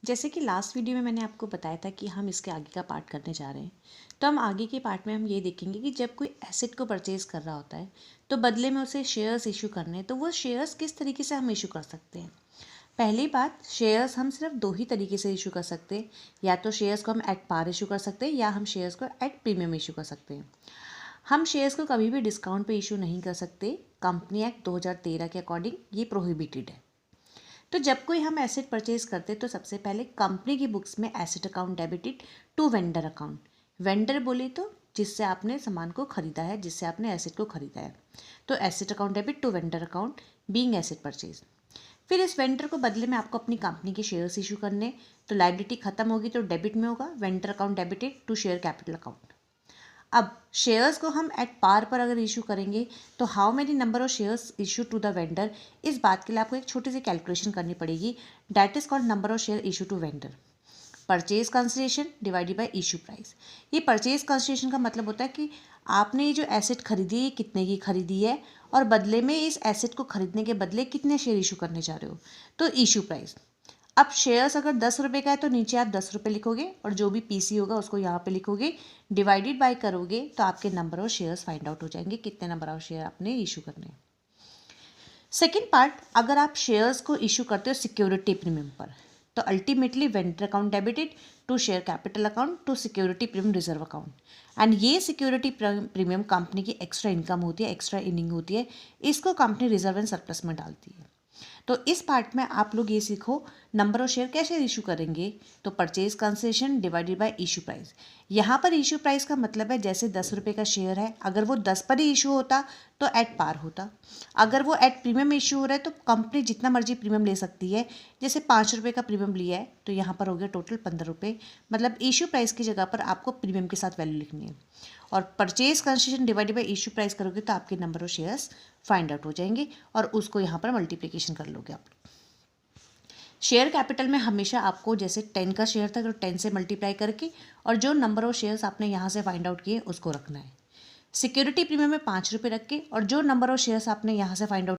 जैसे कि last video में मैंने आपको बताया था कि हम इसके आगे का पार्ट करने जा रहे हैं। तो हम आगे के पार्ट में हम ये देखेंगे कि जब कोई एसेट को परचेज़ कर रहा होता है तो बदले में उसे शेयर्स इशू करने हैं, तो वो शेयर्स किस तरीके से हम इशू कर सकते हैं। पहली बात, शेयर्स हम सिर्फ दो ही तरीके से इशू कर सकते हैं। या तो शेयर्स को हम एट पार इशू कर सकते हैं या हम शेयर्स को एट प्रीमियम इशू कर सकते हैं। हम शेयर्स को कभी भी डिस्काउंट पे इशू नहीं कर सकते। कंपनी एक्ट 2013 के अकॉर्डिंग ये प्रोहिबिटेड है। तो जब कोई हम एसेट परचेज करते तो सबसे पहले कंपनी की बुक्स में asset account debited to vendor account. Vendor बोले तो जिससे आपने सामान को खरीदा है, जिससे आपने एसेट को खरीदा है, तो asset account debit to vendor account being asset purchase. फिर इस वेंडर को बदले में आपको अपनी कंपनी के शेयर्स इशू करने, तो लायबिलिटी खत्म होगी तो डेबिट में होगा vendor account debited to share capital account. अब शेयर्स को हम एट पार पर अगर इशू करेंगे तो how many number of shares issue to the vendor, इस बात के लिए आपको एक छोटी सी कैलकुलेशन करनी पड़ेगी। That is called number of share issue to vendor. Purchase consideration divided by issue price. ये परचेज कंसिडरेशन का मतलब होता है कि आपने ये जो एसेट खरीदी है कितने की खरीदी है और बदले में इस एसेट को खरीदने के बदले कितने शेयर इशू करने जा रहे हो, तो इशू प्राइस। अब शेयर्स अगर 10 रुपये का है तो नीचे आप 10 रुपये लिखोगे और जो भी पीसी होगा उसको यहाँ पे लिखोगे, डिवाइडेड बाय करोगे तो आपके number of shares find out हो जाएंगे, कितने नंबर ऑफ शेयर आपने इशू करने हैं। सेकेंड पार्ट, अगर आप शेयर्स को इशू करते हो सिक्योरिटी प्रीमियम पर, तो ultimately vendor account debited to share capital account to security premium reserve account. And ये सिक्योरिटी प्रीमियम कंपनी की एक्स्ट्रा इनकम होती है, एक्स्ट्रा इनिंग होती है, इसको कंपनी रिजर्व एंड सरप्लस में डालती है। तो इस पार्ट में आप लोग ये सीखो नंबर ऑफ शेयर कैसे इशू करेंगे। तो purchase concession divided by issue price. यहाँ पर इशू प्राइस का मतलब है जैसे 10 रुपये का शेयर है, अगर वो 10 पर ही इशू होता तो एट पार होता। अगर वो एट प्रीमियम इशू हो रहा है तो कंपनी जितना मर्जी प्रीमियम ले सकती है। जैसे 5 रुपये का प्रीमियम लिया है तो यहाँ पर हो गया टोटल 15 रुपये, मतलब इशू प्राइस की जगह पर आपको प्रीमियम के साथ वैल्यू लिखनी है। और purchase concession divided by issue price करोगे तो आपके number of shares find out हो जाएंगे और उसको यहाँ पर मल्टीप्लिकेशन कर लोगे आप। शेयर कैपिटल में हमेशा आपको जैसे 10 का शेयर था तो 10 से मल्टीप्लाई करके और जो नंबर ऑफ शेयर्स आपने यहाँ से फाइंड आउट किए उसको रखना है। सिक्योरिटी प्रीमियम में 5 रुपये रख के और जो नंबर ऑफ शेयर्स आपने यहाँ से फाइंड आउट